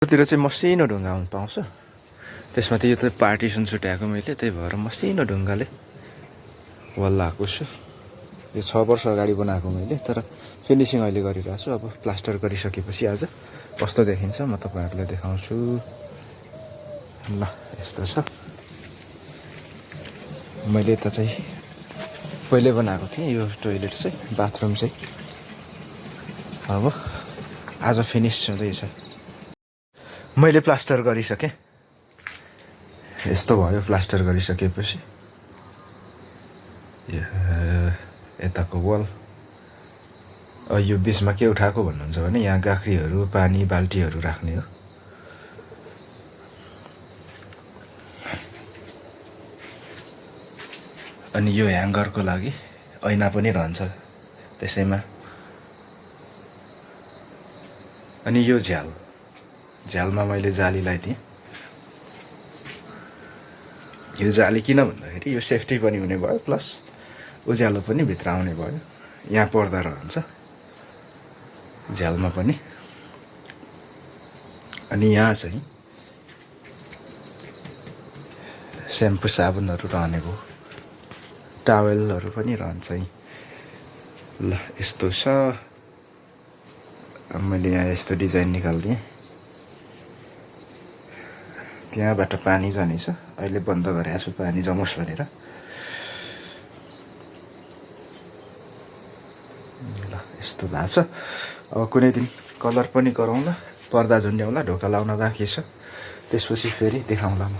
तिर चाहिँ मसिनो ढुङ्गा हुन पाउँछ। त्यसमा चाहिँ यो चाहिँ पार्टिसन छुट्याएको मैले, त्यही भएर मसिनो ढुङ्गाले वाल लगाएको छु। यो 6 वर्ष अगाडि बनाएको मैले, तर फिनिसिङ अहिले गरिरहेको छु। अब प्लास्टर गरिसकेपछि आज कस्तो देखिन्छ म तपाईँहरूलाई देखाउँछु। ल यस्तो छ। मैले यता चाहिँ पहिले बनाएको थिएँ यो टोइलेट चाहिँ, बाथरुम चाहिँ। अब आज फिनिस हुँदैछ। मैले प्लास्टर गरिसकेँ। यस्तो भयो प्लास्टर गरिसकेपछि। यताको वाल यो बिचमा के उठाएको भन्नुहुन्छ भने यहाँ गाख्रीहरू, पानी, बाल्टीहरू राख्ने हो। अनि यो ह्याङ्गरको लागि ऐना पनि रहन्छ त्यसैमा। अनि यो झ्यालमा मैले जाली लगाइदिएँ। यो जाली किन भन्दाखेरि यो सेफ्टी पनि हुने भयो, प्लस उज्यालो पनि भित्र आउने भयो। यहाँ पर्दा रहन्छ झ्यालमा पनि। अनि यहाँ चाहिँ स्याम्पू साबुनहरू रहने भयो, टावेलहरू पनि रहन्छ यहीँ। ल यस्तो छ। अब मैले यहाँ यस्तो डिजाइन निकालिदिएँ। त्यहाँबाट पानी जानेछ। अहिले बन्द गरेको छु पानी जमोस् भनेर। ल यस्तो भएको छ। अब कुनै दिन कलर पनि गरौँला, पर्दा झुन्ड्याउँला, ढोका लाउन बाँकी छ। त्यसपछि फेरि देखाउँला म।